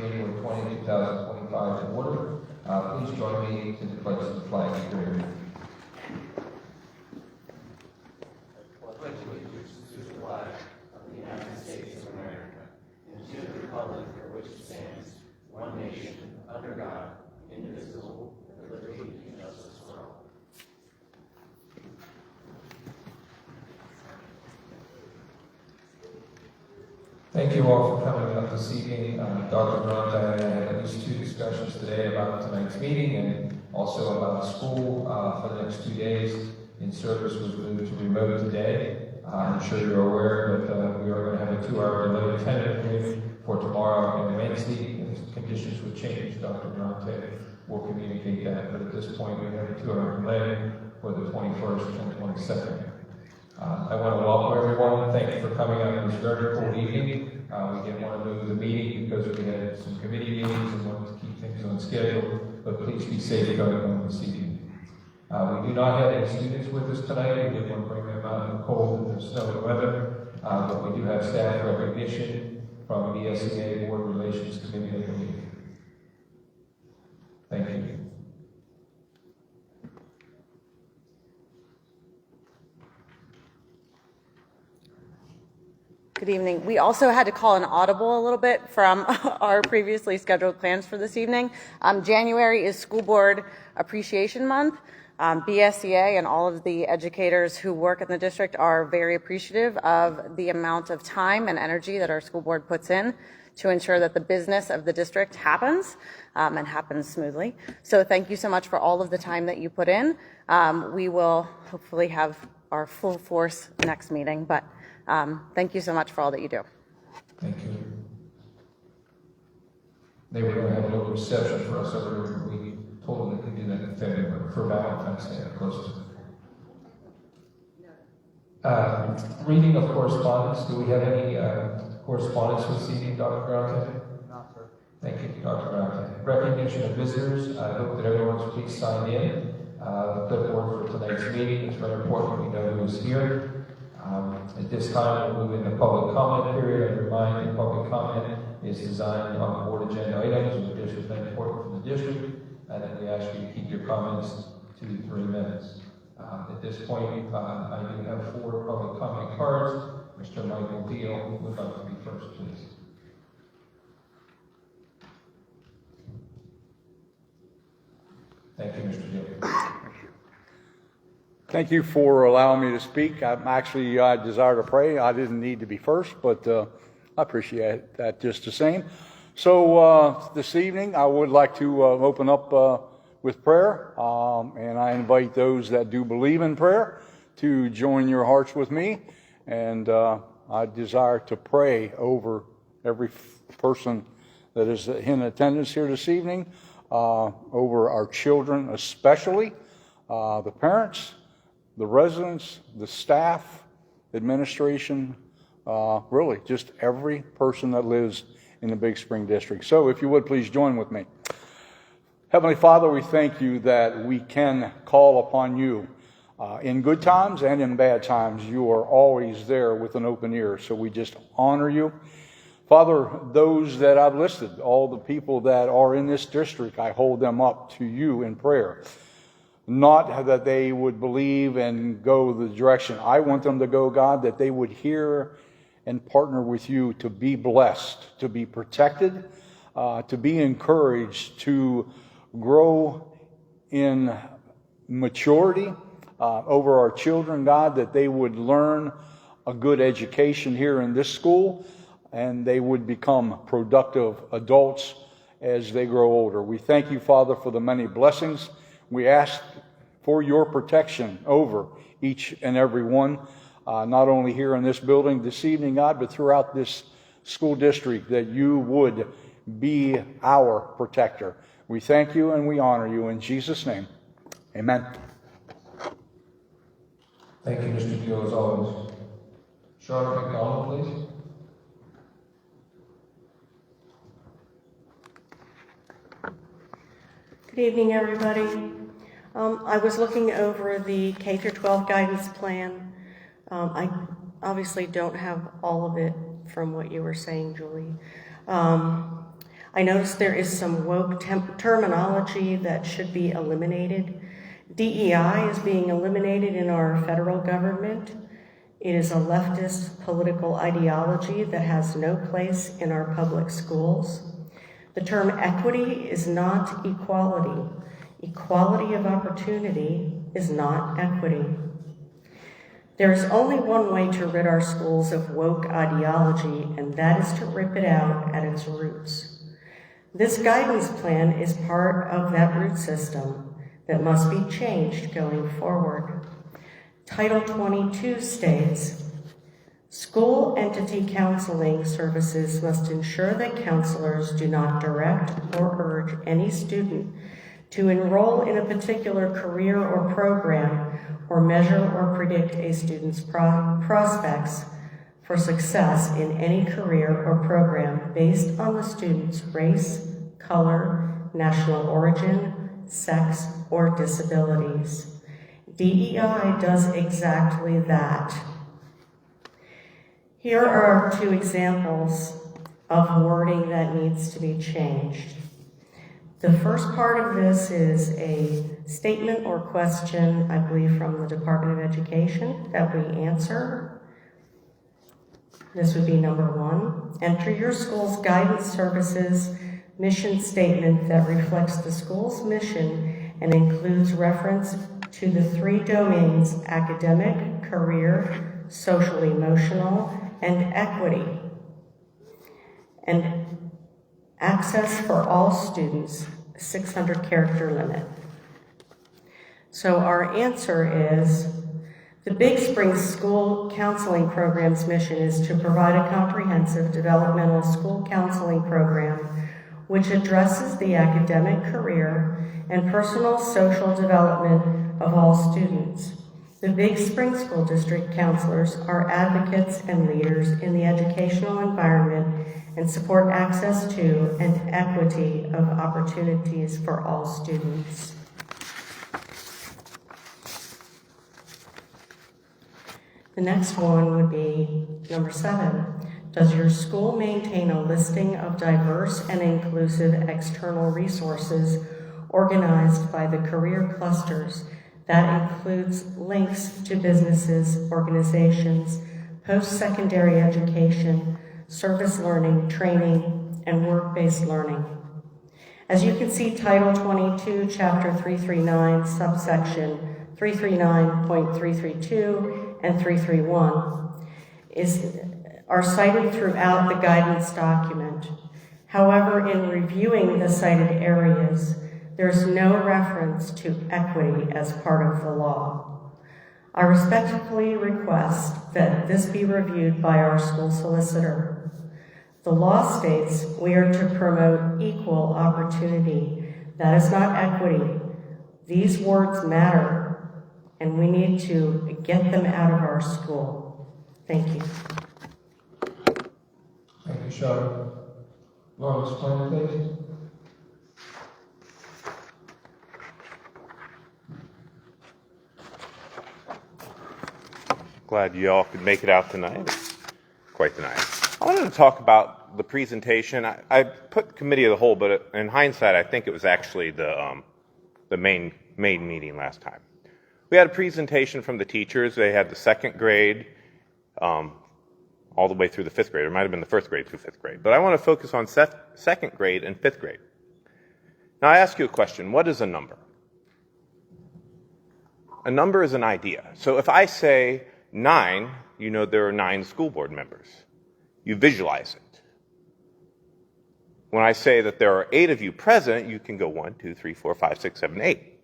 January 20, 2025 to order. Please join me to the pledge of the flag here. Pledge allegiance to the flag of the United States of America and to the republic for which it stands, one nation, under God, indivisible, with liberty and justice for all. Thank you all for coming out this evening. Dr. Durante and I had at least 2 discussions today about tonight's meeting and also about school for the next 2 days. In service was moved to remote today. I'm sure you're aware that we are going to have a 2-hour delay tentatively for tomorrow and Wednesday. If conditions would change, Dr. Durante will communicate that. But at this point, we have a 2-hour delay for the 21st and 22nd. I want to welcome everyone. Thank you for coming out on this very cool evening. We didn't want to move the meeting because we had some committee meetings and wanted to keep things on schedule, but please be safe going home this evening. We do not have any students with us tonight. We didn't want to bring them out in the cold and the snowy weather, but we do have staff recognition from BSSD Board Relations Committee, I believe. Thank you. Good evening. We also had to call an audible a little bit from our previously scheduled plans for this evening. January is School Board Appreciation Month. BSEA and all of the educators who work in the district are very appreciative of the amount of time and energy that our school board puts in to ensure that the business of the district happens and happens smoothly. So thank you so much for all of the time that you put in. We will hopefully have our full force next meeting, but thank you so much for all that you do. Thank you. They were going to have a little reception for us over the week. Told them they could do that in February for Valentine's Day, close to. Reading of correspondence. Do we have any correspondence this evening, Dr. Durante? No, sir. Thank you, Dr. Durante. Recognition of visitors. I hope that everyone's please sign in. The clipboard for tonight's meeting. It's very important we know who is here. At this time, we'll move into public comment period. I remind that public comment is designed on board agenda items which are very important for the district, and then we ask you to keep your comments to 3 minutes. At this point, I do have 4 public comment cards. Mr. Michael Deal would like to be first, please. Thank you, Mr. Deal. Thank you for allowing me to speak. I desire to pray. I didn't need to be first, but I appreciate that just the same. So this evening, I would like to open up with prayer, and I invite those that do believe in prayer to join your hearts with me. And I desire to pray over every person that is in attendance here this evening, over our children especially, the parents, the residents, the staff, administration, really just every person that lives in the Big Spring District. So if you would please join with me. Heavenly Father, we thank you that we can call upon you. In good times and in bad times, you are always there with an open ear. So we just honor you. Father, those that I've listed, all the people that are in this district, I hold them up to you in prayer. Not that they would believe and go the direction I want them to go, God, that they would hear and partner with you to be blessed, to be protected, to be encouraged, to grow in maturity over our children, God, that they would learn a good education here in this school and they would become productive adults as they grow older. We thank you, Father, for the many blessings. We ask for your protection over each and every one, not only here in this building this evening, God, but throughout this school district, that you would be our protector. We thank you and we honor you in Jesus' name. Amen. Thank you, Mr. Deal, as always. Charlotte McDonald, please. Good evening, everybody. I was looking over the K-12 guidance plan. I obviously don't have all of it from what you were saying, Julie. I noticed there is some woke terminology that should be eliminated. DEI is being eliminated in our federal government. It is a leftist political ideology that has no place in our public schools. The term equity is not equality. Equality of opportunity is not equity. There is only one way to rid our schools of woke ideology, and that is to rip it out at its roots. This guidance plan is part of that root system that must be changed going forward. Title 22 states, school entity counseling services must ensure that counselors do not direct or urge any student to enroll in a particular career or program or measure or predict a student's prospects for success in any career or program based on the student's race, color, national origin, sex, or disabilities. DEI does exactly that. Here are 2 examples of wording that needs to be changed. The first part of this is a statement or question, I believe, from the Department of Education that we answer. This would be number 1. Enter your school's guidance services mission statement that reflects the school's mission and includes reference to the 3 domains: academic, career, social emotional, and equity. And access for all students, 600 character limit. So our answer is, the Big Spring School Counseling Program's mission is to provide a comprehensive developmental school counseling program which addresses the academic, career, and personal social development of all students. The Big Spring School District counselors are advocates and leaders in the educational environment and support access to and equity of opportunities for all students. The next one would be number 7. Does your school maintain a listing of diverse and inclusive external resources organized by the career clusters that includes links to businesses, organizations, post-secondary education, service learning, training, and work-based learning? As you can see, Title 22, Chapter 339, subsection 339.332 and 331 are cited throughout the guidance document. However, in reviewing the cited areas, there's no reference to equity as part of the law. I respectfully request that this be reviewed by our school solicitor. The law states we are to promote equal opportunity. That is not equity. These words matter, and we need to get them out of our school. Thank you. Thank you, Sean. Laura, explain please. Glad you all could make it out tonight. Quite the night. I wanted to talk about the presentation. I put committee of the whole, but in hindsight, I think it was actually the main meeting last time. We had a presentation from the teachers. They had the 2nd grade all the way through the 5th grade. It might have been the 1st grade through 5th grade. But I want to focus on 2nd grade and 5th grade. Now, I ask you a question. What is a number? A number is an idea. So if I say 9, you know there are 9 school board members. You visualize it. When I say that there are 8 of you present, you can go 1, 2, 3, 4, 5, 6, 7, 8.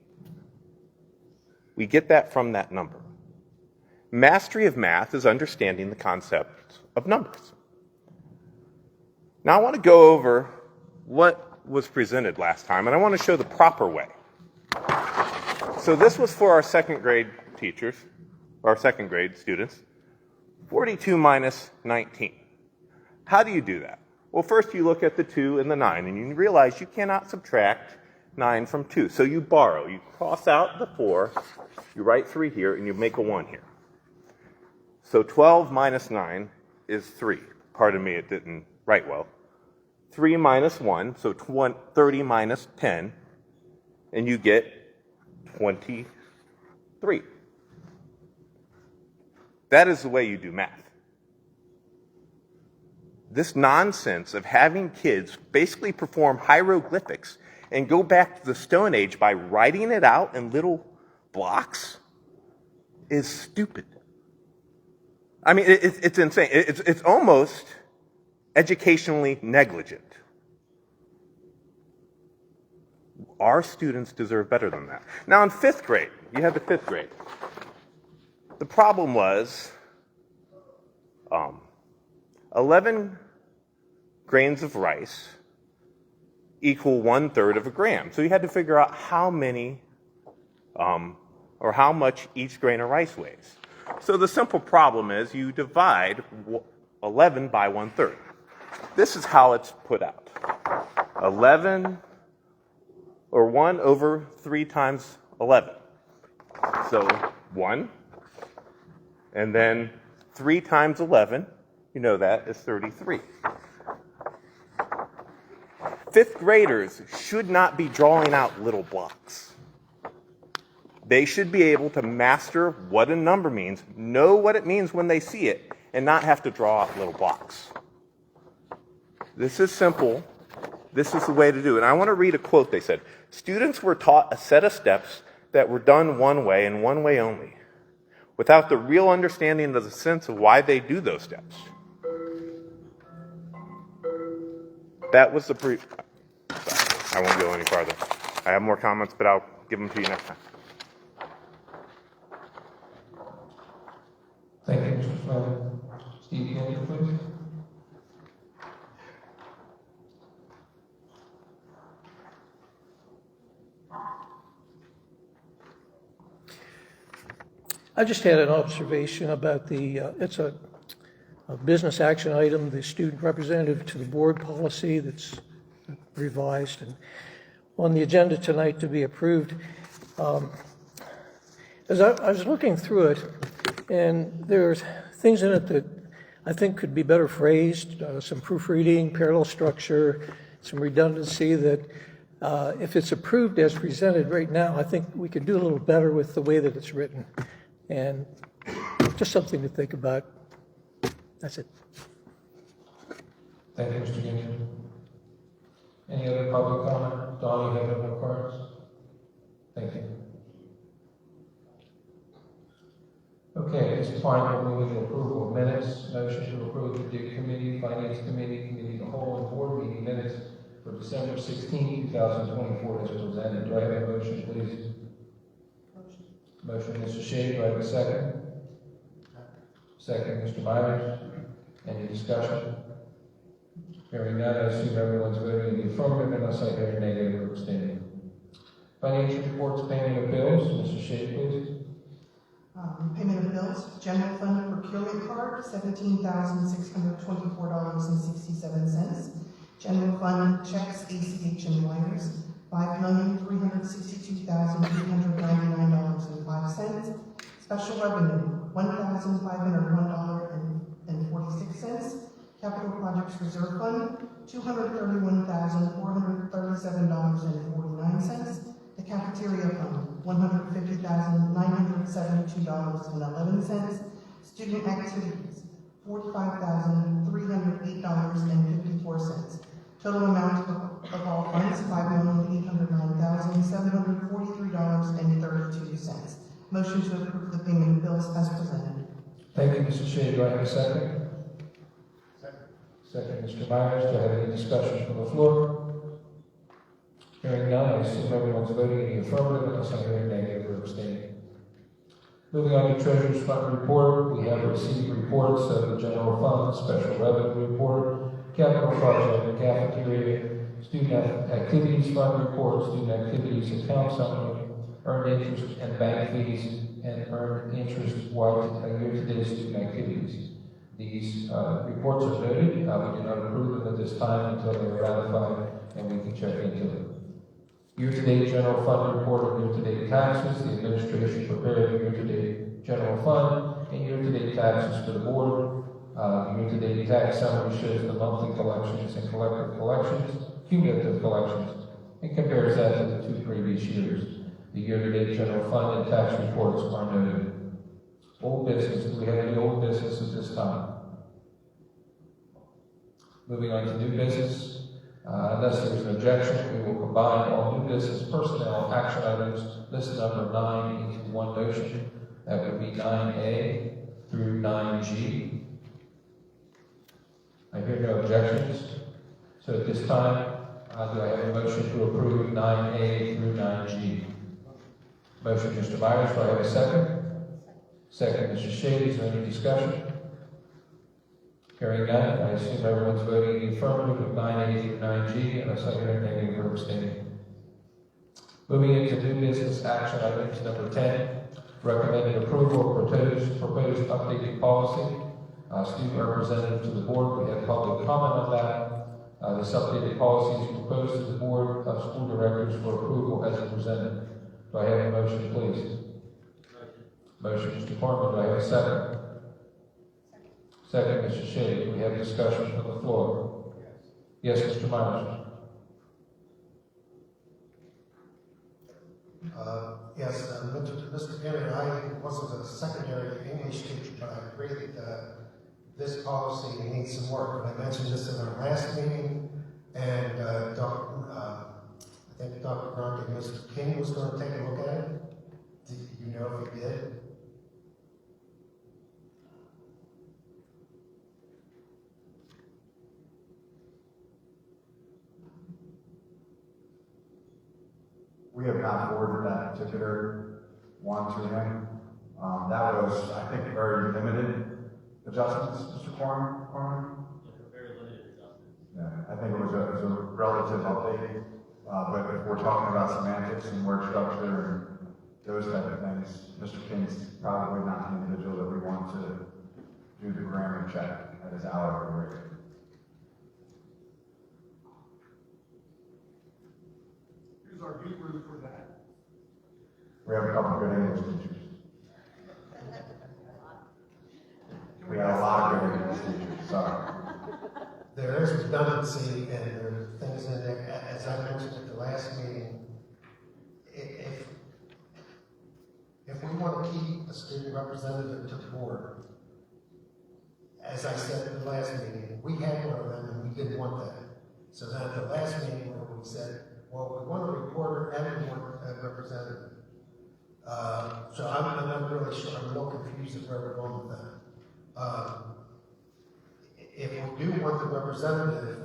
We get that from that number. Mastery of math is understanding the concept of numbers. Now I want to go over what was presented last time, and I want to show the proper way. So this was for our 2nd grade teachers, our 2nd grade students. 42 minus 19. How do you do that? Well, first you look at the 2 and the 9, and you realize you cannot subtract 9 from 2. So you borrow. You cross out the 4, you write 3 here, and you make a 1 here. So 12 minus 9 is 3. Pardon me, it didn't write well. 3 minus 1, so 30 minus 10, and you get 23. That is the way you do math. This nonsense of having kids basically perform hieroglyphics and go back to the Stone Age by writing it out in little blocks is stupid. I mean, it's insane. It's almost educationally negligent. Our students deserve better than that. Now, in 5th grade, you have the 5th grade. The problem was 11 grains of rice equal 1/3 of a gram. So you had to figure out how many or how much each grain of rice weighs. So the simple problem is you divide 11 by 1/3. This is how it's put out. 11 or 1 over 3 times 11. So 1. And then 3 times 11, you know that, is 33. 5th graders should not be drawing out little blocks. They should be able to master what a number means, know what it means when they see it, and not have to draw out little blocks. This is simple. This is the way to do it. And I want to read a quote they said. Students were taught a set of steps that were done one way and one way only, without the real understanding of the sense of why they do those steps. That was the Sorry, I won't go any farther. I have more comments, but I'll give them to you next time. Thank you, Mr. Flynn. Steve Gilder, please. I just had an observation about it's a business action item, the student representative to the board policy that's revised and on the agenda tonight to be approved. As I was looking through it, and there's things in it that I think could be better phrased, some proofreading, parallel structure, some redundancy that if it's approved as presented right now, I think we could do a little better with the way that it's written. And just something to think about. That's it. Thank you, Mr. Gilder. Any other public comment? Don, you have no cards? Thank you. Okay, at this point, we're moving to approval of minutes. Motion to approve the Duke Committee, Finance Committee, Committee of the Whole, and Board meeting minutes for December 16, 2024 as presented. Do I have a motion, please? Motion, Mr. Shea. Do I have a second? Second, Mr. Myers. Any discussion? Hearing none, I assume everyone's voting in the affirmative unless I hear a negative or abstaining. Financial reports, payment of bills. Mr. Shea, please. Payment of bills, general fund procurement card, $17,624.67. General fund checks, ACH and wires, $5,362,399.05. Special revenue, $1,501.46. Capital projects reserve fund, $231,437.49. The cafeteria fund, $150,972.11. Student activities, $45,308.54. Total amount of all funds, $5,809,743.32. Motion to approve the payment of bills as presented. Thank you, Mr. Shea. Do I have a second? Second, Mr. Myers. Do I have any discussion from the floor? Hearing none, I assume everyone's voting in the affirmative unless I hear a negative or abstaining. Moving on to Treasurer's Fund report, we have received reports of the General Fund, Special Revenue Report, Capital Project, Cafeteria, Student Activities Fund Report, Student Activities Account Summary, Earned Interest and Bank Fees, and Earned Interest Year-to-Date Student Activities. These reports are noted. We do not approve them at this time until they are ratified and we can check into them. Year-to-date general fund report of year-to-date taxes. The administration prepared year-to-date general fund and year-to-date taxes for the board. Year-to-date tax summary shows the monthly collections and collective collections, cumulative collections, and compares that to the 2 previous years. The year-to-date general fund and tax reports are noted. Old business. Do we have any old business at this time? Moving on to new business. Unless there is an objection, we will combine all new business personnel action items listed number 9 into one motion. That would be 9A through 9G. I hear no objections. So at this time, do I have a motion to approve 9A through 9G? Motion, Mr. Myers. Do I have a second? Second, Mr. Shady. Is there any discussion? Hearing none, I assume everyone's voting in the affirmative of 9A through 9G, unless I hear anything or abstaining. Moving into new business action items number 10, recommended approval of proposed updated policy. Student representative to the board, we have public comment on that. This updated policy is proposed to the board of school directors for approval as presented. Do I have a motion, please? Motion, Mr. Corman. Do I have a second? Second, Mr. Shea. Do we have discussion from the floor? Yes, Mr. Myers. Yes, Mr. Kenny, I wasn't a secondary English teacher, but I agree that this policy needs some work. I mentioned this in our last meeting, and I think Dr. Bronte and Mr. King was going to take a look at it. Do you know if he did? We have not forwarded that particular one to him. That was, I think, very limited adjustments, Mr. Corman. Very limited adjustments. Yeah, I think it was a relative update. But if we're talking about semantics and word structure and those type of things, Mr. King's probably not the individual that we want to do the grammar check at his hourly rate. Who's our guru for that? We have a couple of good English teachers. We got a lot of good English teachers, sorry. There is redundancy and there are things in there, as I mentioned at the last meeting, if we want to keep a student representative to the board, as I said at the last meeting, we had one of them and we didn't want that. So then at the last meeting where we said, well, we want a reporter and we want a representative. So I'm not really sure, I'm a little confused of where we're going with that. If we do want the representative,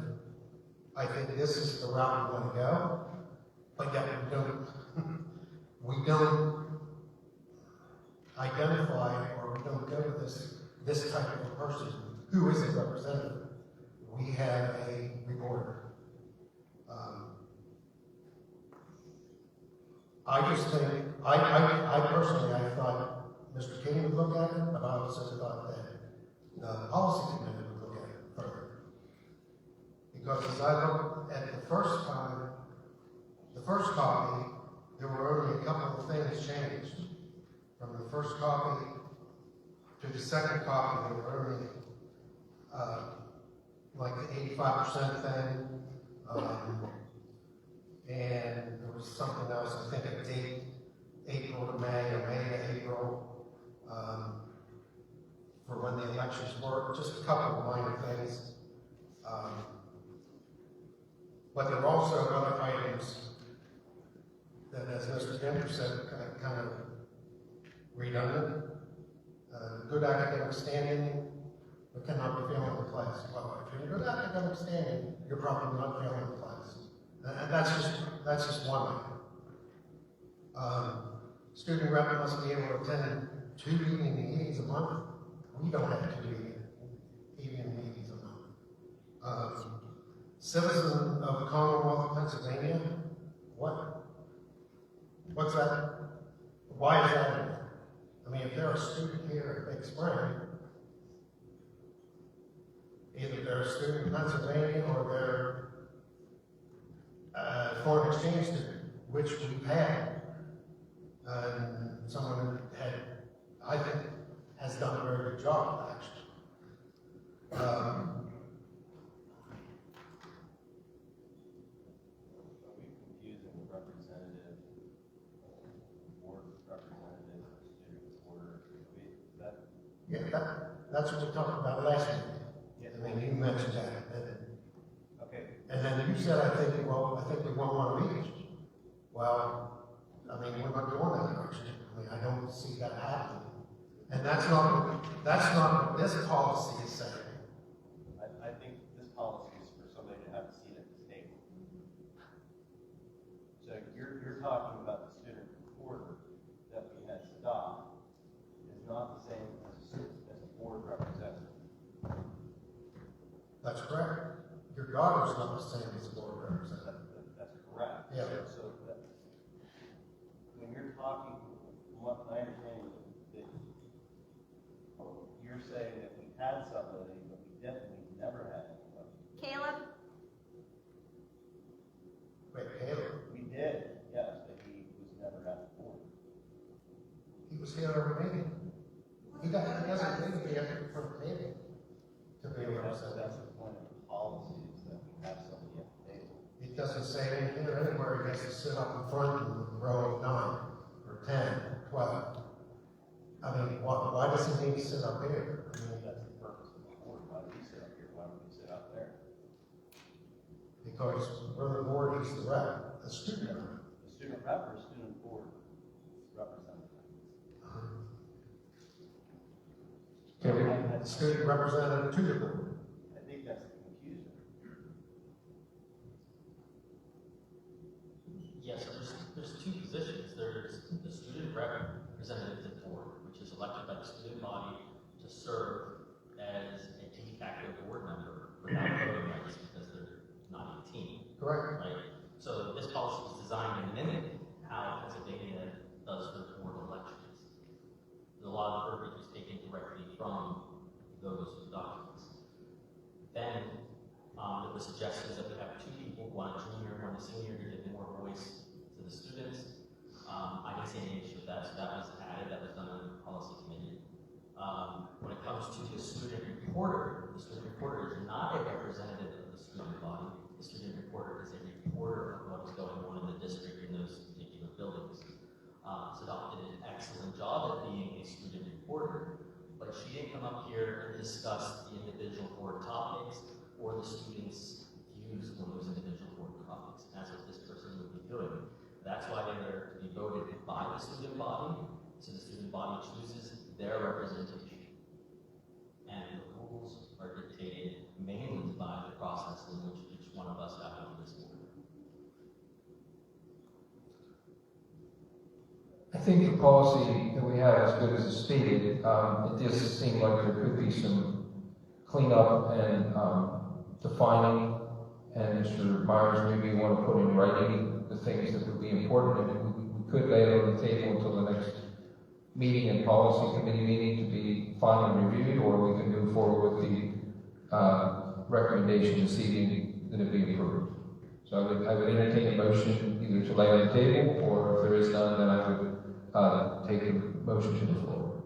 I think this is the route we want to go, but yet we don't identify or we don't go with this type of a person who is a representative. We have a reporter. I just think, I personally, I thought Mr. King would look at it, but I also thought that the policy committee would look at it further. Because as I looked at the first copy, there were only a couple of things changed. From the first copy to the second copy, there were only like the 85% thing. And there was something else, I think a date, April to May or May to April, for when the elections were, just a couple of minor things. But there were also other items that, as Mr. Gendry said, kind of redundant. Good academic standing, but cannot be failing the class. Well, if you're in good academic standing, you're probably not failing the class. And that's just one item. Student rep must be able to attend 2 evening meetings a month. We don't have 2 evening meetings a month. Citizen of the Commonwealth of Pennsylvania. What's that? Why is that in there? I mean, if they're a student here at Big Spring, either they're a student in Pennsylvania or they're foreign exchange student, which we've had. Someone had, I think, has done a very good job, actually. Confusing representative, board representative, student board. That's what we talked about last week. I mean, you mentioned that. Okay. And then you said, I think we want one each. Well, I mean, we're not going that direction. I mean, I don't see that happening. And that's not what this policy is saying. I think this policy is for somebody to have a seat at the table. So you're talking about the student reporter that we had stopped is not the same as a board representative. That's correct. Your daughter's not the same as a board representative. That's correct. Yeah. So that, when you're talking, from what my understanding is that you're saying that we had somebody, but we definitely never had anybody. Caleb? Wait, Caleb, We did, yes, but he was never at the board. he was here every meeting. He doesn't need to be at the front table to be a That's representative. the point of the policy, is that we have somebody at the table. It doesn't say anything or anywhere he has to sit up in front in row 9 or 10 or 12. I mean, why does he need to sit up here? I mean, That's the purpose of the board. Why do we sit up here? Why don't we sit up there? because we're the board, he's the rep, the student rep. The student rep or student board representative? The student representative to the board. I think that's the confusion. Yes, there's two positions. There's the student representative to the board, which is elected by the student body to serve as a de facto board member without voting rights because they're not 18. Correct. Right? So this policy is designed to mimic how Pennsylvania does their board elections. A lot of verbiage is taken directly from those documents. Then there was suggestions that we have two people, one a junior, one a senior, to give more voice to the students. I didn't see any issue with that, so that was added. That was done on the policy committee. When it comes to the student reporter is not a representative of the student body. The student reporter is a reporter of what is going on in the district in those particular buildings. Sadaf did an excellent job at being a student reporter, but she didn't come up here and discuss the individual board topics or the students' views on those individual board topics. And that's what this person would be doing. That's why they're to be voted by the student body, so the student body chooses their representation. And the rules are dictated mainly by the process in which each one of us have on this board. I think the policy that we have, as good as it's stated, it does seem like there could be some cleanup and defining, and Mr. Myers, maybe you want to put in writing the things that would be important, and we could lay it on the table until the next meeting and policy committee meeting to be finally reviewed, or we can move forward with the recommendation this evening that it be approved. So I would entertain a motion either to lay on the table, or if there is none, then I would take a motion to the floor.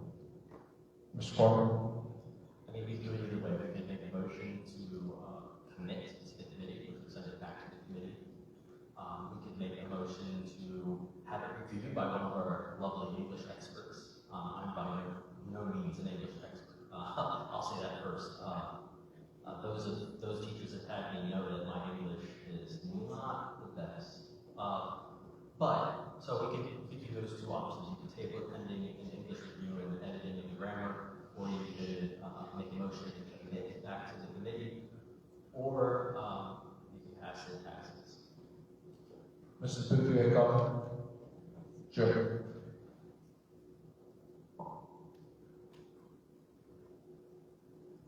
Mr. Farmer? I mean, we can do it either way. We can make a motion to commit to the committee, which will send it back to the committee. We could make a motion to have it reviewed by one of our lovely English experts. I'm by no means an English expert. I'll say that first. Those teachers that had me know that my English is not the best. So we could do those two options. You could table it pending an English review and editing of the grammar, or you could make a motion to commit it back to the committee, or you can pass it as is. Mrs. Booth, you have a comment? Sure.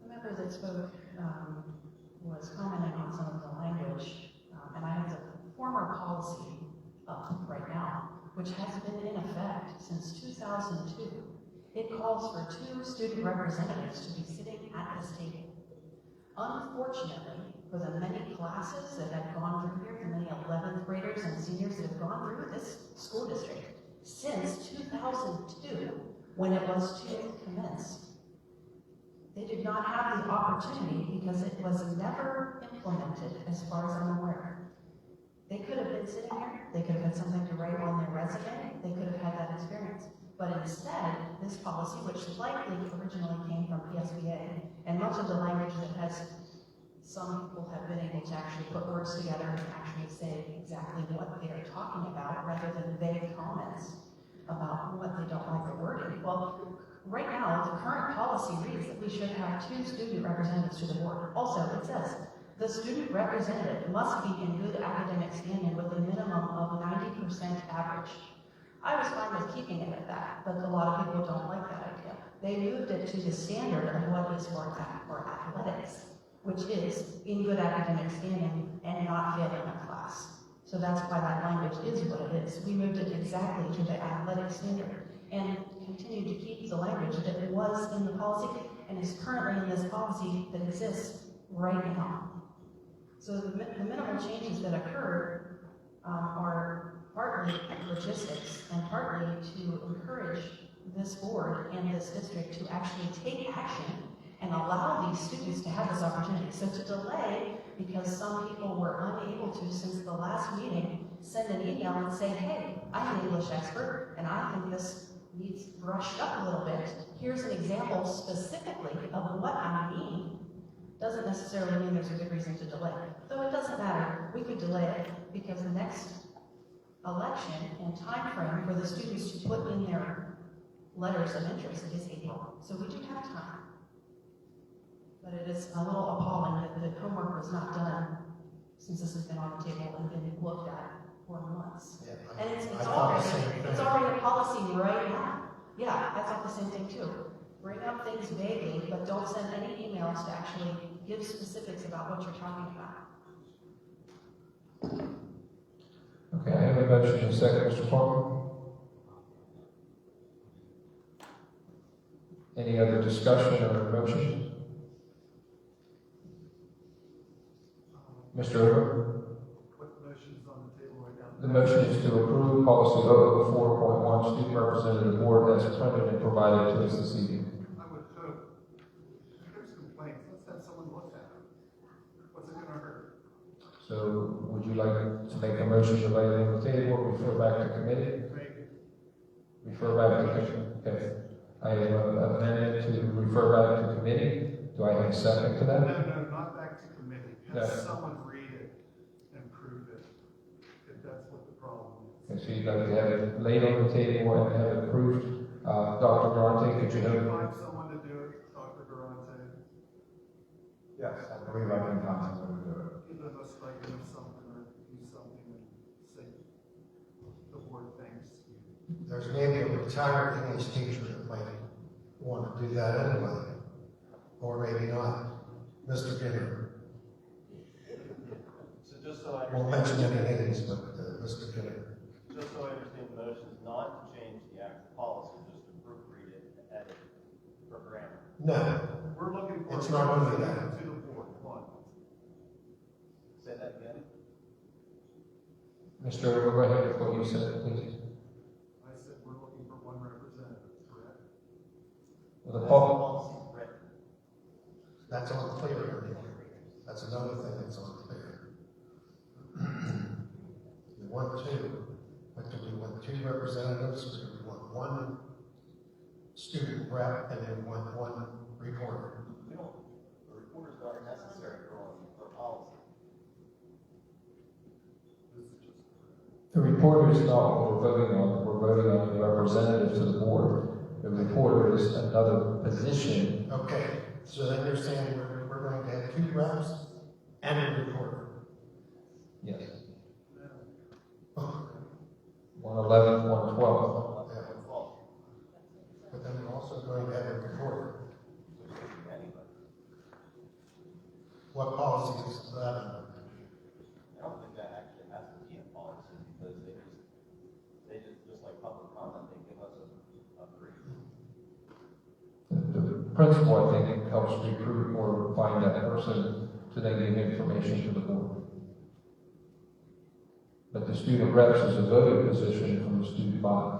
The member that spoke was commenting on some of the language, and I have the former policy up right now, which has been in effect since 2002. It calls for 2 student representatives to be sitting at this table. Unfortunately, for the many classes that have gone through here, the many 11th graders and seniors that have gone through this school district since 2002, when it was to commence, They did not have the opportunity because it was never implemented as far as I'm aware. They could have been sitting here, they could have had something to write on their resume, they could have had that experience. But instead, this policy, which likely originally came from PSBA, and much of the language that has, some people have been able to actually put words together and actually say exactly what they are talking about, rather than vague comments about what they don't like the wording. Well, right now, the current policy reads that we should have 2 student representatives to the board. Also, it says, the student representative must be in good academic standing with a minimum of 90% average. I was fine with keeping it at that, but a lot of people don't like that idea. They moved it to the standard of what is for athletics, which is in good academic standing and not failing a class. So that's why that language is what it is. We moved it exactly to the athletic standard and continue to keep the language that was in the policy and is currently in this policy that exists right now. So the minimal changes that occurred are partly logistics and partly to encourage this board and this district to actually take action and allow these students to have this opportunity. So to delay, because some people were unable to, since the last meeting, send an email and say, hey, I'm an English expert, and I think this needs brushed up a little bit. Here's an example specifically of what I mean. Doesn't necessarily mean there's a good reason to delay. Though it doesn't matter, we could delay it because the next election and time frame for the students to put in their letters of interest is April. So we do have time. But it is a little appalling that the homework was not done since this has been on the table and been looked at for months. Yeah, And it's I thought the same already thing. a policy right now. Yeah, I thought the same thing too. Bring up things vaguely, but don't send any emails to actually give specifics about what you're talking about. Okay, I have a motion and a second, Mr. Parker. Any other discussion or motion? Mr. Irvin? What motion is on the table right now? The motion is to approve policy 004.1, student representative board as printed and provided to us this evening. I would hope, there's complaints, let's have someone look at them. What's it gonna hurt? So would you like to make a motion to lay it on the table or refer back to committee? Maybe. Refer back to committee. Okay. I have an amendment to refer back to committee. Do I have a second to No, that? no, not back to committee. No. Have someone read it and prove it, if that's what the problem is. Okay, so you'd like to have it laid on the table and have it approved. Dr. Durante, could you Can you have? find someone to do it, Dr. Durante? Yes, I believe I can find someone to do it. Give us like something or do something and say the board thinks. There's maybe a retired English teacher that might want to do that anyway, or maybe not. Mr. Gitter. So just so I Won't understand, mention any names, but Mr. Gitter. just so I understand, the motion is not to change the actual policy, just to proofread it and edit for grammar. No, We're looking for. It's not only that. To the board, one. Say that again? Mr. Irvin, go ahead with what you said, please. I said we're looking for one representative, correct? Well, the Policy is written. that's unclear. That's another thing that's unclear. We want 2, but do we want 2 representatives, or do we want 1 student rep and then one reporter? We don't, the reporters are necessary for policy. The reporter is not what we're voting on. We're voting on the representative to the board. The reporter is another position. Okay, so then you're saying we're going to have 2 reps and a reporter. Yes. Oh, 111, 112. yeah. But then we're also going to have a reporter. What policy is that under? I don't think that actually has to be a policy, because they just like public comment, they give us a brief. The principal, I think, helps recruit or find that person to then give information to the board. But the student reps is a voted position from the student body.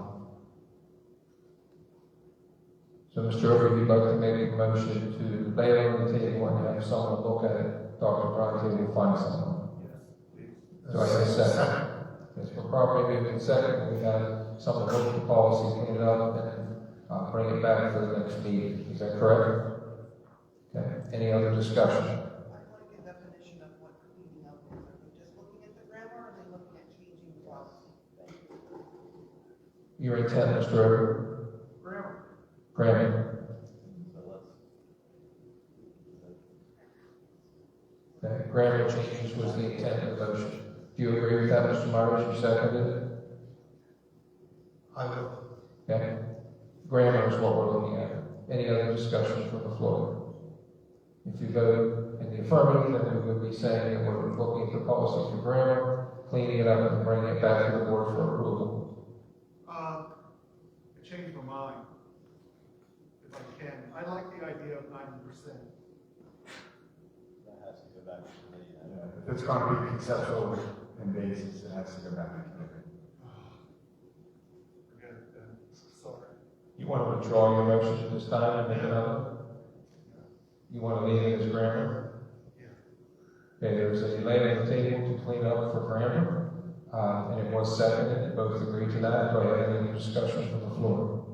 So Mr. Overby, you'd like to make a motion to lay it on the table and have someone look at it, Dr. Bronte will find someone. Do I hear a second? It's been properly moved in second. We have someone look at the policy, clean it up, and bring it back for the next meeting. Is that correct? Okay. Any other discussion? I'd like a definition of what cleaning up is. Are we just looking at the grammar, or are they looking at changing the policy? Thank you. Your intent, Mr. Overby? Grammar. Grammar. Okay. Grammar changes was the intent of the motion. Do you agree with that, Mr. Myers? You seconded it? I will. Okay. Grammar is what we're looking at. Any other discussion from the floor? If you vote in the affirmative, then we would be saying that we're looking at the policy for grammar, cleaning it up, and bringing it back to the board for approval. I changed my mind, if I can. I like the idea of 90%. That has to go back to committee. Yeah, if it's going to be conceptual and basis, it has to go back to committee. Sorry. You want to withdraw your motion at this time and make another? You want to leave it as grammar? Yeah. Okay, there's a lay on the table to clean up for grammar, and it was seconded, and both agreed to that. Do I have any discussion from the floor?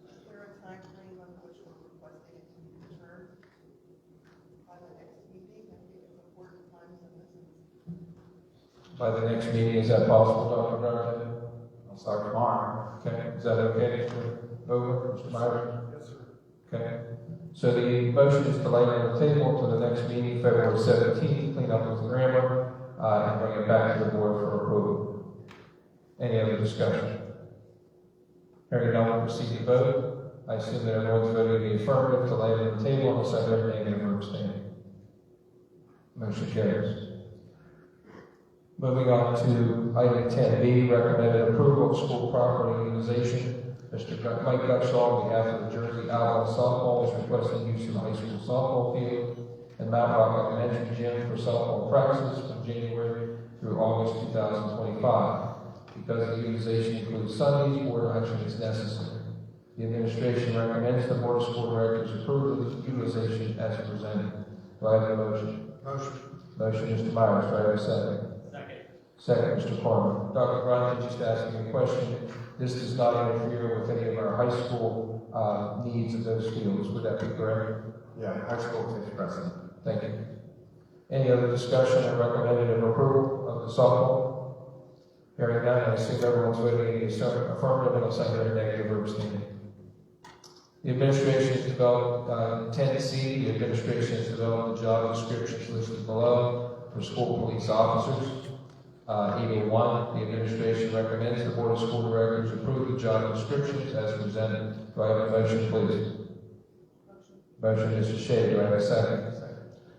Is there a time frame on which we're requesting it to be returned? By the next meeting? I think it's important times in this. By the next meeting, is that possible, Dr. Bronte? I'll start tomorrow. Okay, is that okay, Mr. Over, Mr. Myers? Yes, sir. Okay. So the motion is to lay it on the table to the next meeting, February 17th, clean up with grammar, and bring it back to the board for approval. Any other discussion? Hearing none, we'll proceed to vote. I assume that everyone's voting in the affirmative to lay it on the table unless I heard a negative or abstaining. Motion carries. Moving on to item 10B, recommended approval of school property utilization. Mr. Mike Gutschall, on behalf of the Jersey Outlaw Softball, is requesting use of the high school softball field and Mount Rock Elementary Gym for softball practices from January through August 2025. Because the utilization includes Sundays, board action is necessary. The administration recommends the Board of School Directors approve the utilization as presented. Do I have a motion? Motion. Motion, Mr. Myers. Do I have a second? Second, Mr. Farmer. Dr. Bronte, just asking a question. This does not interfere with any of our high school needs of those fields. Would that be correct? Yeah, high school takes precedent. Thank you. Any other discussion or recommended approval of the softball? Hearing none, I assume everyone's voting in the affirmative unless I hear a negative or abstaining. The administration has developed, 10C, the administration has developed the job descriptions listed below for school police officers. Either one, the administration recommends the Board of School Directors approve the job descriptions as presented. Do I have a motion, please? Motion, Mr. Shea. Do I have a second?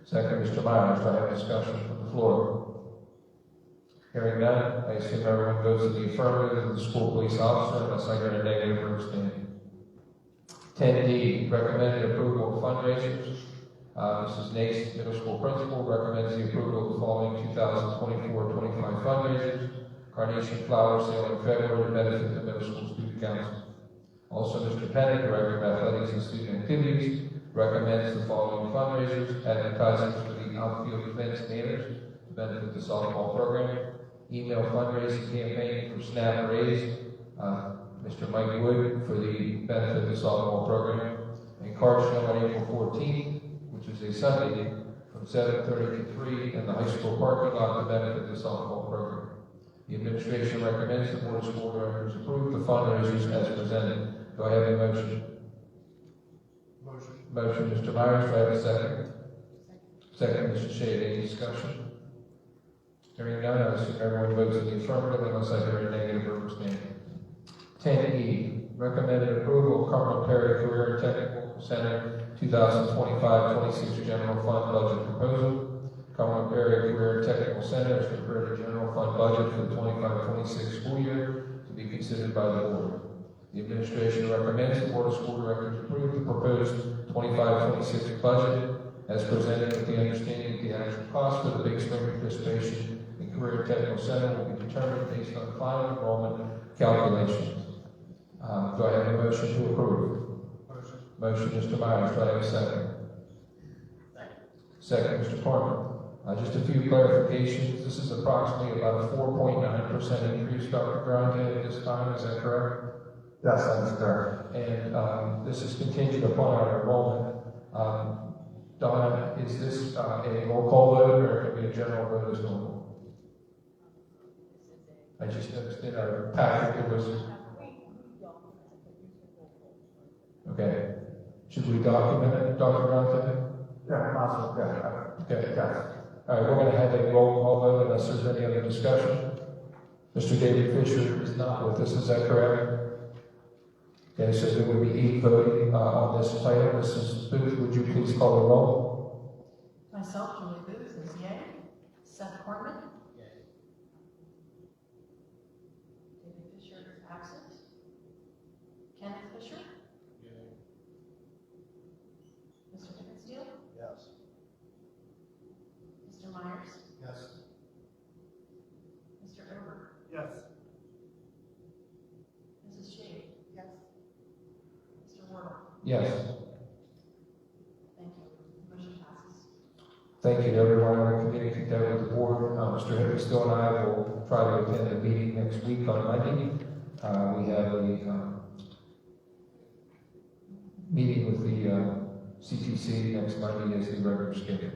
Second, Mr. Myers. Do I have discussion from the floor? Hearing none, I assume everyone votes in the affirmative of the school police officer unless I hear a negative or abstaining. 10D, recommended approval of fundraisers. Mrs. Nace, middle school principal, recommends the approval of the following 2024-25 fundraisers. Carnation flower sale in February to benefit the middle school student council. Also, Mr. Pennant, Director of Athletics and Student Activities, recommends the following fundraisers: advertisements for the outfield fence banners to benefit the softball program, email fundraising campaign for SNAP Raise, Mr. Mike Wood for the benefit of the softball program, and card show on April 14th, which is a Sunday, from 7:30 to 3 in the high school parking lot to benefit the softball program. The administration recommends the Board of School Directors approve the fundraisers as presented. Do I have a motion? Motion. Motion, Mr. Myers. Do I have a second? Second, Mr. Shea. Any discussion? Hearing none, I assume everyone votes in the affirmative unless I hear a negative or abstaining. 10E, recommended approval of Cumberland Perry Career and Technical Center 2025-26 General Fund Budget Proposal. Cumberland Perry Career and Technical Center has prepared a general fund budget for the 25-26 school year to be considered by the board. The administration recommends the Board of School Directors approve the proposed 25-26 budget as presented with the understanding that the actual cost for the Big Spring participation in Career and Technical Center will be determined based on final enrollment calculations. Do I have a motion to approve? Motion, Mr. Myers, do I have a second? Second, Mr. Corman. Just a few clarifications. This is approximately about a 4.9% increase, Dr. Grande, at this time, is that correct? Yes, that is correct. And this is contingent upon our enrollment. Donna, is this a roll call vote or can it be a general vote as normal? I just noticed in our packet it was. Okay. Should we document it, Dr. Grande? Yeah, possible, yeah. Okay. Yes. All right, we're going to have a roll call vote unless there's any other discussion. Mr. David Fisher is not with us, is that correct? Okay, so there would be 8 voting on this item. Mrs. Booth, would you please call the roll? Myself, Julie Booth, is yay. Seth Corman? Yay. David Fisher is absent. Kenneth Fisher? Yay. Mr. Hickensteel? Yes. Mr. Myers? Yes. Mr. Ober? Yes. Mrs. Shade? Yes. Mr. Wardle? Yes. Thank you. Motion passes. Thank you to everyone on the committee together with the board. Mr. Hickensteel and I will try to attend the meeting next week on Monday. We have a meeting with the CTC next Monday as the regular schedule.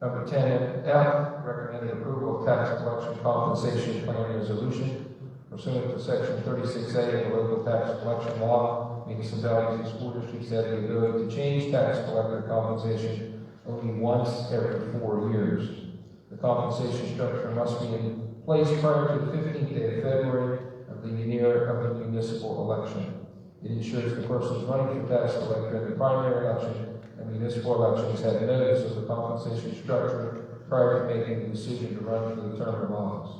Number 10F, recommended approval of tax collection compensation plan resolution. Pursuant to section 36A of the local tax collection law, municipalities and school districts have the ability to change tax collector compensation only once every 4 years. The compensation structure must be in place prior to the 15th day of February of the year of the municipal election. It ensures the persons running for tax collector in the primary election and municipal elections have notice of the compensation structure prior to making the decision to run for the term of office.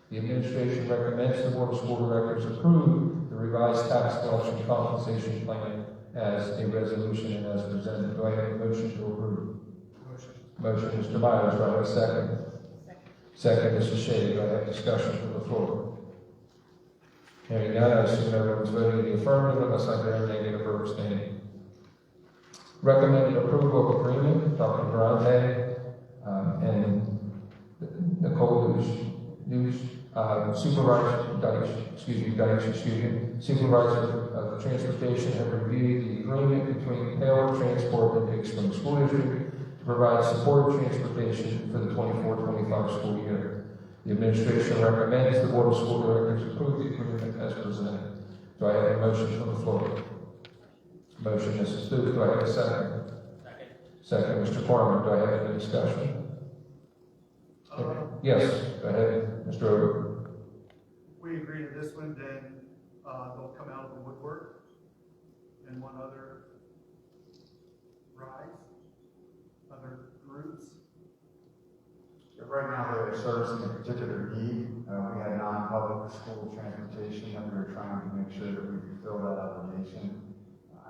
The administration recommends the Board of School Directors approve the revised tax collection compensation plan as a resolution and as presented. Do I have a motion to approve? Motion, Mr. Myers. Do I have a second? Second, Mrs. Shea. Do I have discussion from the floor? Hearing none, I assume everyone's voting in the affirmative unless I hear a negative or abstaining. Recommended approval of agreement, Dr. Grande and Nicole News, Supervisor of Transportation have reviewed the agreement between Pale Transport and Big Spring School District to provide supported transportation for the 24-25 school year. The administration recommends the Board of School Directors approve the agreement as presented. Do I have a motion from the floor? Motion, Mrs. Booth. Do I have a second? Second, Mr. Corman. Do I have any discussion? Yes, go ahead, Mr. Ober. We agree to this one, then they'll come out of the woodwork and one other rise, other groups. Right now, they're servicing a particular need. We had non-public school transportation that we were trying to make sure that we fulfill that obligation.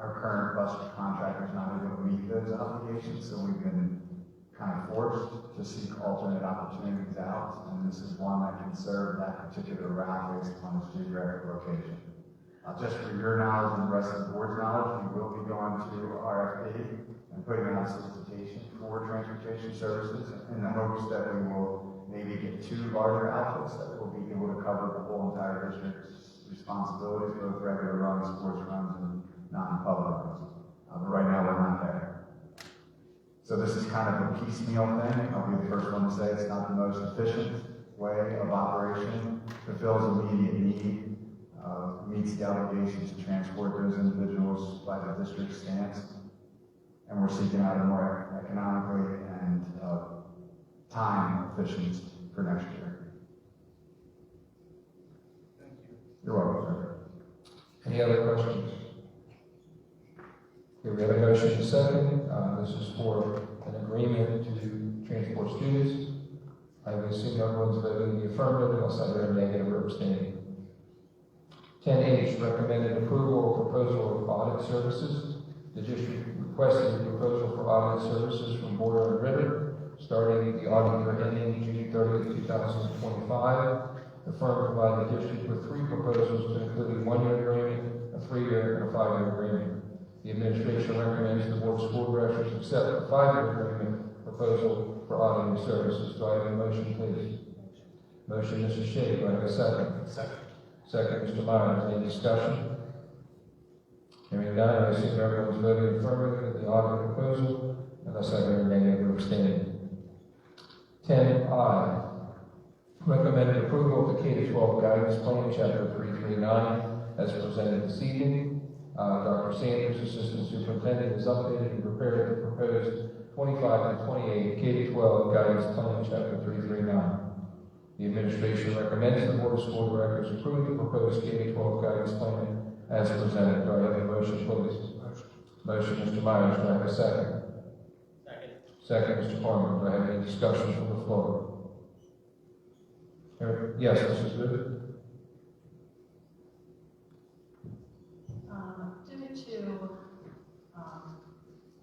Our current bus contractor is not able to meet those obligations, so we've been kind of forced to seek alternate opportunities out, and this is one that can serve that particular route based upon its geographic location. Just for your knowledge and the rest of the board's knowledge, we will be going to RFP and putting out solicitation for transportation services in the hopes that we will maybe get 2 larger outfits that will be able to cover the whole entire district's responsibilities, both regular runs, sports runs, and non-public runs. But right now, we're not there. So this is kind of a piecemeal thing. I'll be the first one to say it's not the most efficient way of operation, fulfills immediate need, meets the obligations to transport those individuals by the district stance, and we're seeking out a more economically and time efficient for next year. Thank you. You're welcome, sir. Any other questions? Okay, we have a motion and a second. This is for an agreement to transport students. I would assume everyone's voting in the affirmative unless I hear a negative or abstaining. 10H, recommended approval of proposal of audit services. The district requested a proposal for audit services from Boyer and Ritter, starting the audit year ending June 30, 2025. The firm provided the district with 3 proposals to include a 1-year agreement, a a 3-year and a 5-year agreement. The administration recommends the Board of School Directors accept the 5-year agreement proposal for auditing services. Do I have a motion, please? Motion, Mr. Shea. Do I have a second? Second. Second, Mr. Myers. Any discussion? Hearing none, I assume everyone's voting affirmative of the audit proposal, unless I hear a negative or abstaining. 10I, recommended approval of the K-12 guidance plan, Chapter 339, as presented this evening. Dr. Sanders, Assistant Superintendent, has updated and prepared the proposed 25 and 28 K-12 guidance plan, Chapter 339. The administration recommends the Board of School Directors approve the proposed K-12 guidance plan as presented. Do I have a motion, please? Motion, Mr. Myers. Do I have a second? Second. Second, Mr. Corman. Do I have any discussion from the floor? Yes, Mrs. Booth. Due to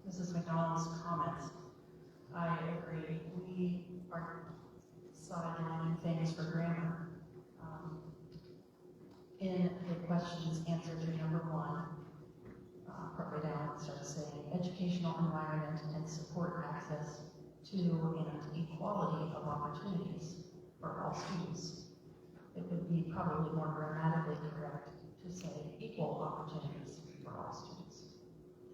Mrs. McDonald's comments, I agree. We are sidelining things for grammar. In the questions answered to number 1, partway down, it starts saying educational environment and support access to and equality of opportunities for all students. It would be probably more grammatically correct to say equal opportunities for all students.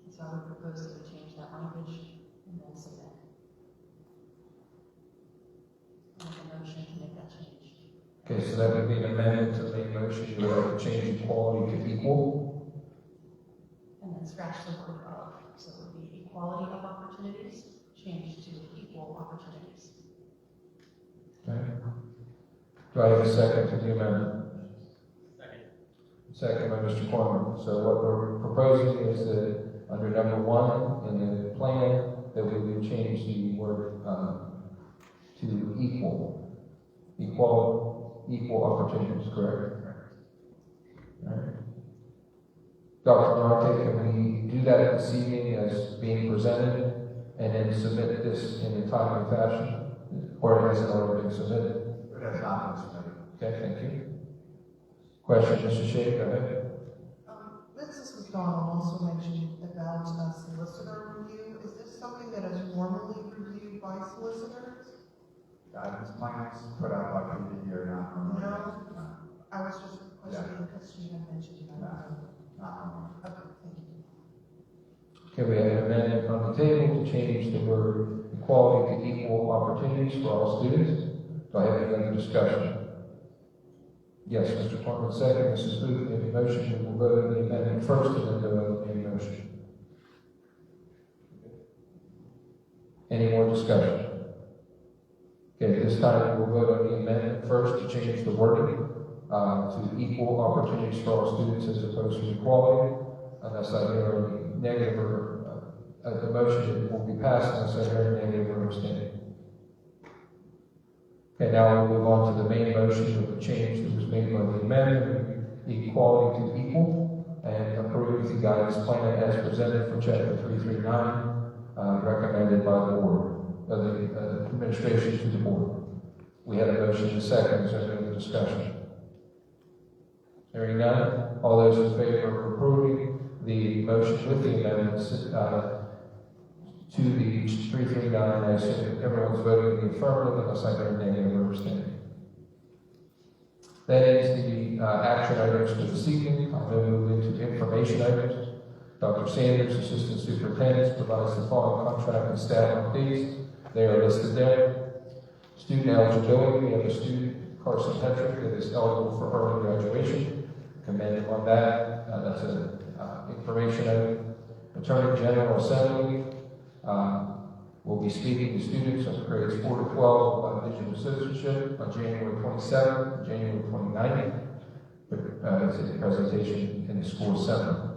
So I would propose that we change that language and then submit. I'll make a motion to make that change. Okay, so that would be an amendment to the main motion. You would have to change equality to equal. And then scratch the word of. So it would be equality of opportunities, changed to equal opportunities. Okay. Do I have a second to the amendment? Second. Second by Mr. Corman. So what we're proposing is that under number 1 in the plan, that we would change the word to equal. Equal opportunities, correct? All right. Dr. Durante, can we do that this evening as being presented and then submit this in a timely fashion? Or has it already been submitted? It has not been submitted. Okay, thank you. Question, Mr. Shea, go ahead. Mrs. McDonald also mentioned about a solicitor review. Is this something that is formally reviewed by solicitors? Guidance plans put out by PD or not normally? No. I was just questioning because she had mentioned that. Not normally. Okay, thank you. Okay, we have an amendment on the table to change the word equality to equal opportunities for all students. Do I have any other discussion? Yes, Mr. Corman, second. Mrs. Booth made the motion. We will vote on the amendment first and then vote on the main motion. Any more discussion? Okay, this time we will vote on the amendment first to change the wording to equal opportunities for all students as opposed to equality. Unless I hear any negative or the motion will be passed unless I hear a negative or abstaining. Okay, now we'll move on to the main motion with the change that was made by the amendment, equality to equal, and approve the guidance plan as presented for Chapter 339, recommended by the board, the administration to the board. We have a motion and a second. Is there any other discussion? Hearing none, all those in favor of approving the motion with the amendments to the 339, I assume everyone's voting in the affirmative unless I hear negative or abstaining. That is the action items for this evening. I'll then move into information items. Dr. Sanders, Assistant Superintendent, provides the following contract and staff updates. They are listed there. Student eligibility, we have a student, Carson Petrick, that is eligible for early graduation. Commend him on that. That's an information item. Attorney General Assembly will be speaking to students of grades 4 to 12 about digital citizenship on January 27th and January 29th. It's a presentation in the school assembly.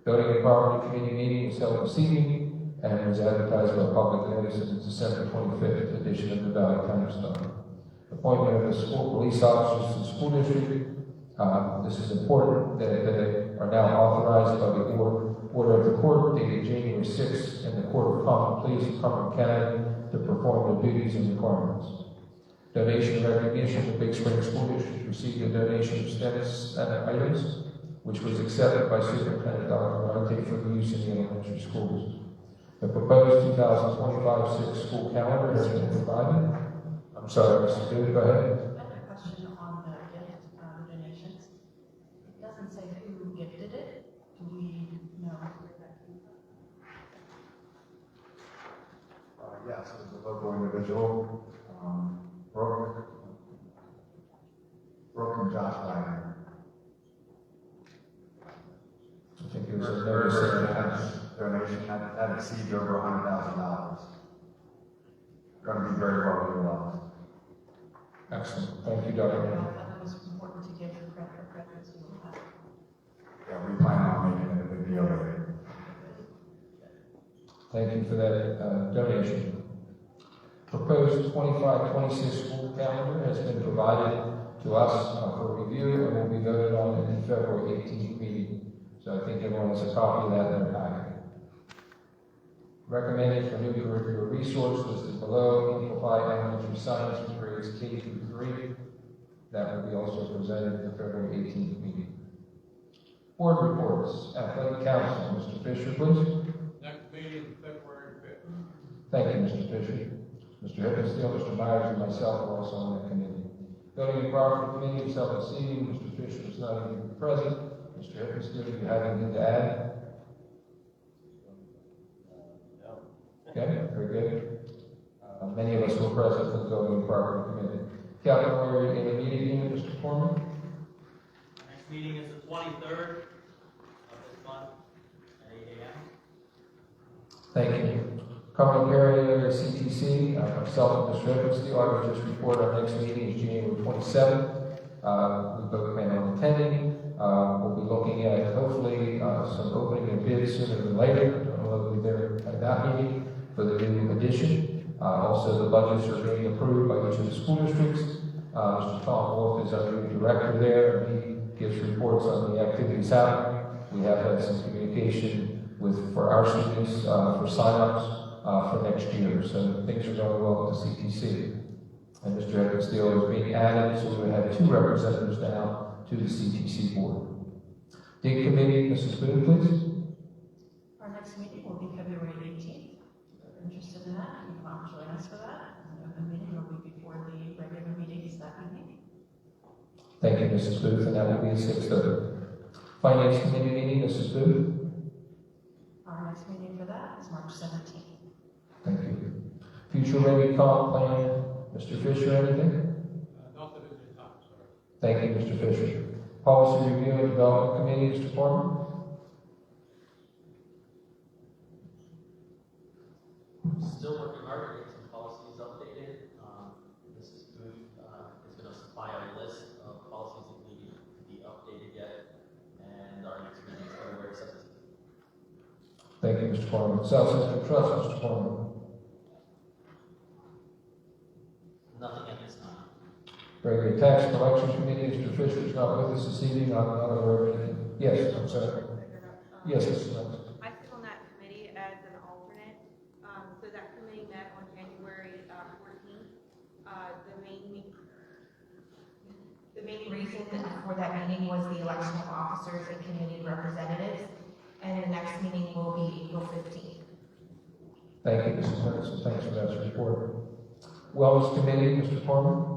Building and Property Committee meeting is held this evening and was advertised by public notice in the December 25th edition of the Valley Times-Star. Appointment of the school police officers to the school district. This is important that they are now authorized by the order of the court dated January 6th in the Court of Common Pleas of Cumberland County to perform their duties and requirements. Donation recognition. The Big Spring School District received a donation of status items. which was accepted by Superintendent Dr. Ronte for use in the elementary schools. The proposed 2025-6 school calendar has been provided. I'm sorry, Mr. Booth, go ahead. I have a question on the gift, the donations. It doesn't say who gifted it. Do we know where that came from? Yes, it was a local individual, Brooke and Josh Wagner. I think it was a notice in the house. Donation that exceeds over $100,000. Going to be very well utilized. Excellent. Thank you, Dr. I Mann. thought it was important to give credit for credit's due. Yeah, we plan on making it a big deal later. Thank you for that donation. Proposed 25-26 school calendar has been provided to us for review and will be voted on in the February 18th meeting. So I think everyone has a copy of that in their packet. Recommended for new curricular resource listed below, Amplify Elementary Science for grades K through 3. That will be also presented at the February 18th meeting. Board reports. Athletic Council, Mr. Fisher, please. Next meeting, February 5th. Thank you, Mr. Fisher. Mr. Hippensteel, Mr. Myers, and myself are also on that committee. Building and Property Committee is held this evening. Mr. Fisher is not even present. Mr. Hippensteel, do you have anything to add? Okay, very good. Many of us were present for the Building and Property Committee. Capital Area Intermediate Unit, Mr. Foreman. Next meeting is the 23rd of this month at 8 a.m. Thank you. Cumberland Area CTC, myself and Mr. Hippensteel, I will just report our next meeting is January 27th. We both plan on attending. We'll be looking at hopefully some opening of bids sooner than later. I don't know whether we'll be there at that meeting for the new addition. Also, the budgets are being approved by each of the school districts. Mr. Tom Wolf is our new director there, and he gives reports on the activities happening. We have had some communication for our students for sign-ups for next year. So things are going well with the CTC. And Mr. Hippensteel is being added, so we have 2 representatives now to the CTC board. Dig Committee, Mrs. Booth, please. Our next meeting will be February 18th. If you're interested in that, you can come join us for that. The open meeting will be before the regular meetings that evening. Thank you, Mrs. Booth, and that will be at 6:30. Finance Committee meeting, Mrs. Booth. Our next meeting for that is March 17th. Thank you. Future Ready Comp Plan, Mr. Fisher, anything? Nothing at this time, sir. Thank you, Mr. Fisher. Policy Review and Development Committee, Mr. Foreman. Still working hard to get some policies updated. Mrs. Booth is going to supply a list of policies that need to be updated yet, and our next meeting is February 17th. Thank you, Mr. Foreman. South Central Trust, Mr. Foreman. Nothing at this time. Very good. Tax Collection Committee, Mr. Fisher is not with us this evening. I'm not aware of anything. Yes, I'm sorry. Yes, Mr. Lentz. I sit on that committee as an alternate. So that committee met on January 14th. The main reason for that meeting was the election of officers and committee representatives, and the next meeting will be April 15th. Thank you, Mrs. Lentz. Thanks for that report. Wellness Committee, Mr. Foreman.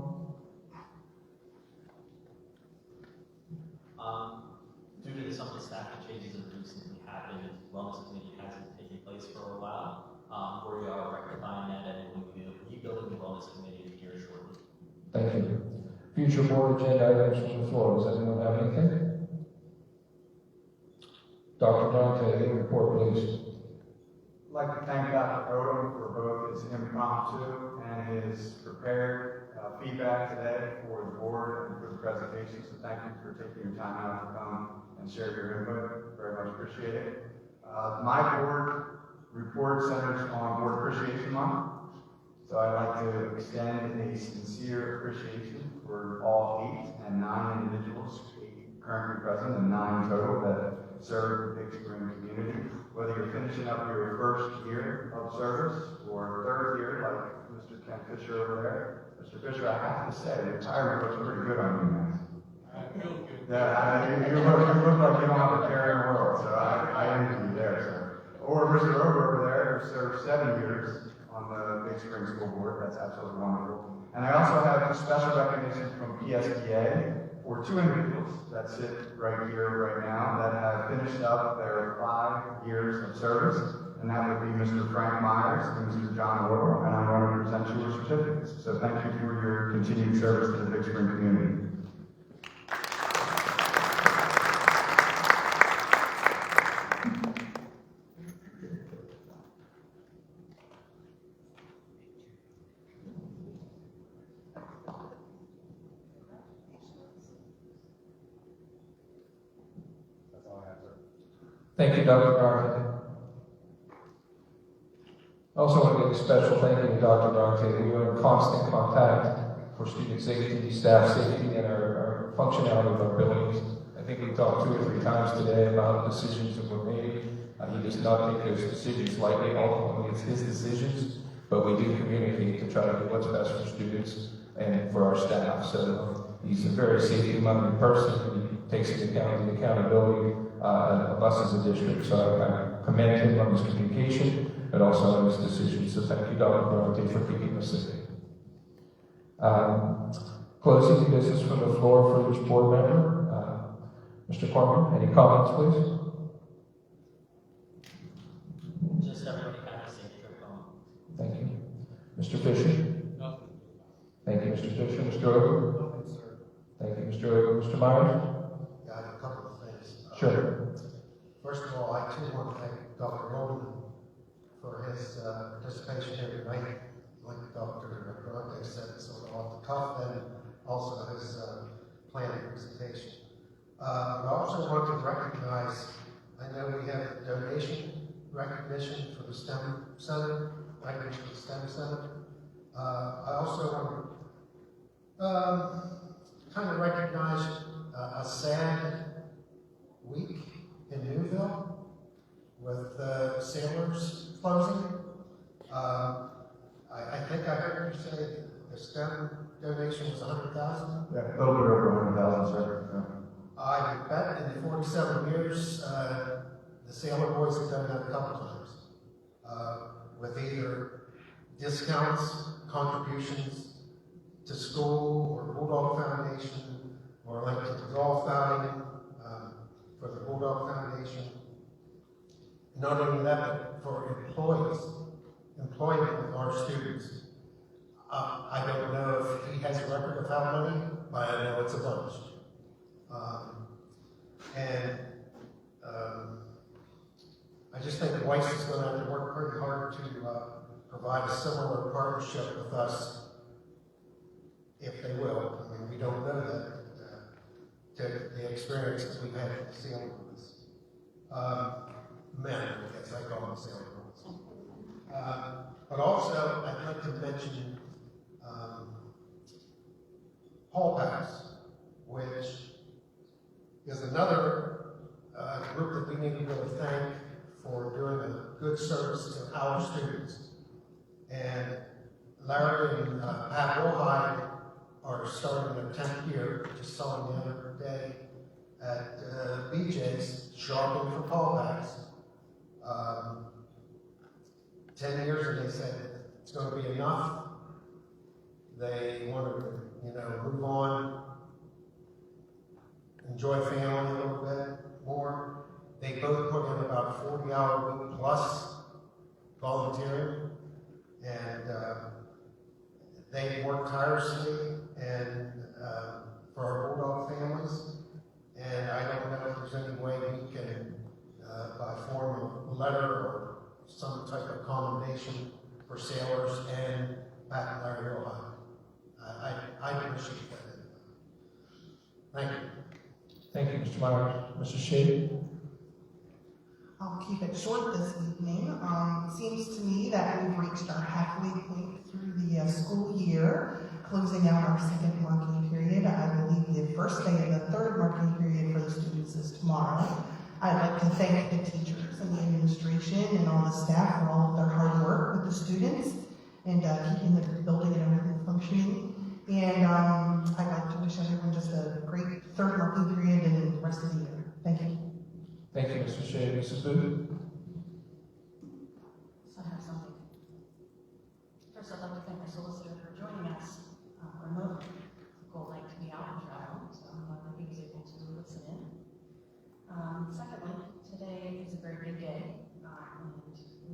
Due to some of the staffing changes that recently happened, Wellness Committee hasn't taken place for a while. We are rectifying that, and we'll be rebuilding the Wellness Committee here shortly. Thank you. Future board agenda items from the floor. Does anyone have anything? Dr. Dante, your report, please. I'd like to thank Dr. Odom for both his impromptu and his prepared feedback today for the board and for the presentation. So thank you for taking your time out to come and share your input. Very much appreciate it. My board report centers on Board Appreciation Month. So I'd like to extend a sincere appreciation for all 8 and 9 individuals, 8 currently present and 9 total, that serve the Big Spring community. Whether you're finishing up your first year of service or third year, like Mr. Ken Fisher over there. Mr. Fisher, I have to say, retirement looks pretty good on you, man. I feel good. Yeah, you look like you don't have a care in the world, so I envy you there, sir. Or Mr. Over there, who served 7 years on the Big Spring School Board. That's absolutely wonderful. And I also have a special recognition from BSDA for 2 individuals that sit right here, right now, that have finished up their 5 years of service. And that would be Mr. Frank Myers and Mr. John Orwell, and I'm going to present you your certificates. So thank you for your continued service to the Big Spring community. Thank you, Dr. Garland. I also want to give a special thank you to Dr. Dante. We are in constant contact for student safety, staff safety, and our functionality of our buildings. I think we talked 2 or 3 times today about decisions that were made. He does not take those decisions lightly. Ultimately, it's his decisions, but we do communicate to try to do what's best for students and for our staff. So he's a very safety-minded person. He takes into account the accountability of us as a district. So I commend him on his communication, but also on his decisions. So thank you, Dr. Bronte, for keeping us safe. Closing the business from the floor for each board member. Mr. Corman, any comments, please? Just everybody have a safe trip home. Thank you. Mr. Fisher? Nothing. Thank you, Mr. Fisher. Mr. Ogle? Nothing, sir. Thank you, Mr. Ogle. Mr. Myers? Yeah, I have a couple of things. Sure. First of all, I too want to thank Dr. Roman for his participation here tonight. Like Dr. Bronte said, it's sort of off the cuff, and also his planning presentation. I also want to recognize, I know we have a donation recognition for the STEM Center, recognition for the STEM Center. I also want to kind of recognize a sad week in Newville with Sailors closing. I think I heard you say the STEM donation was $100,000. Yeah, a little bit over 100,000, sir. Yeah. I bet in 47 years, the Sailor Boys have done that a couple times, with either discounts, contributions to school, or Bulldog Foundation, or like to the golf outing for the Bulldog Foundation. Not only that, but for employment of our students. I don't know if he has a record of how many, but I know it's a bunch. I just think Weiss is going to have to work pretty hard to provide a similar partnership with us, if they will. I mean, we don't know that, to the experience that we've had with the Sailor Boys. Men, I guess I call them Sailor Boys. But also, I'd like to mention Hall Pass, which is another group that we need to really thank for doing a good service to our students. And Larry and Pat Wilhide are starting their 10th year, just saw them the other day at BJ's, shopping for Hall Pass. 10 years, and they said it's going to be enough. They want to, move on, enjoy family a little bit more. They both put in about 40-hour week plus volunteering, and they work tirelessly and for our Bulldog families. And I don't know if there's any way we can, by form of letter or some type of commendation for Sailors and Pat and Larry Ohio. I appreciate that. Thank you. Thank you, Mr. Myers. Mr. Shea? I'll keep it short this evening. Seems to me that we've reached our halfway point through the school year, closing out our second marking period. I believe the first day of the third marking period for the students is tomorrow. I'd like to thank the teachers and the administration and all the staff for all of their hard work with the students and keeping the building and everything functioning. And I'd like to wish everyone just a great third marking period Mrs. Booth? So I have something. First, I'd like to thank my solicitor for joining us remotely. People like to be out and travel, so I'm glad that he was able to listen in. Secondly, today is a very big day, and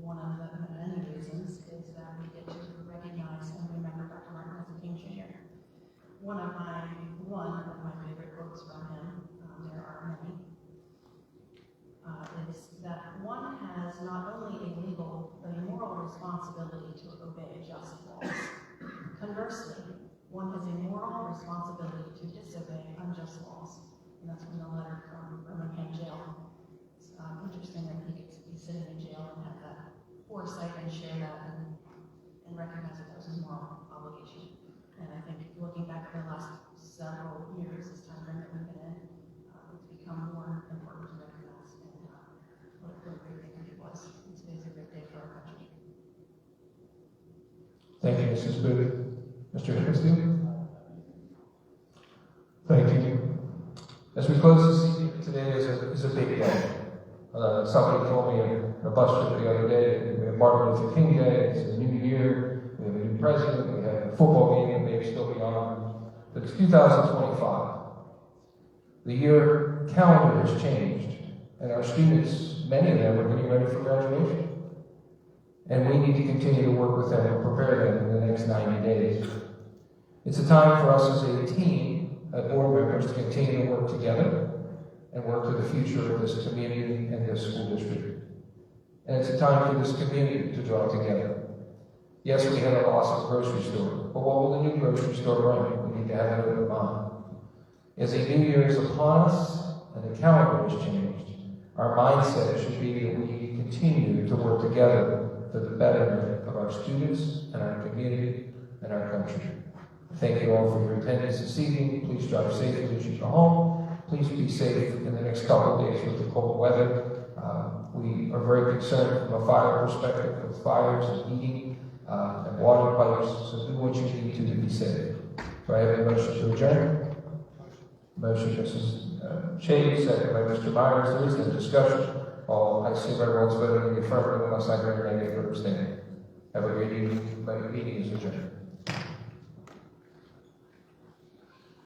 one of the many reasons is that we get to recognize and remember Dr. Martin Luther King Jr. One of my favorite quotes from him, there are many, is that one has not only a legal but a moral responsibility to obey just laws. Conversely, one has a moral responsibility to disobey unjust laws. And that's from the letter from Birmingham jail. It's interesting that he gets to be sitting in jail and have that foresight and share that and recognize that was his moral obligation. And I think looking back at the last several years, this time frame that we've been in, it's become more important to recognize what a great thing it was. And today's a great day for our country. Thank you, Mrs. Booth. Mr. Hickenstein? Thank you. As we close this evening, today is a big day. Somebody told me on a bus trip the other day, we have Martin Luther King Day, it's a new year, we have a new president, we have a football game, maybe still beyond. But it's 2025. The year calendar has changed, and our students, many of them, are getting ready for graduation. And we need to continue to work with them and prepare them in the next 90 days. It's a time for us as a team, board members, to continue to work together and work to the future of this community and this school district. And it's a time for this community to draw together. Yes, we had a loss of a grocery store, but what will the new grocery store bring? We need to have an open mind. As a new year is upon us and the calendar has changed, our mindset should be that we continue to work together for the betterment of our students and our community and our country. Thank you all for your attendance this evening. Please drive safely as you go home. Please be safe in the next couple of days with the cold weather. We are very concerned from a fire perspective with fires and heating and water pipes, so do what you need to be safe. Do I have a motion to adjourn? Motion, Mrs. Shady, second by Mr. Myers. There is no discussion. I assume everyone's voting in the affirmative unless I hear a negative or abstaining. Have a great evening. My meeting is adjourned.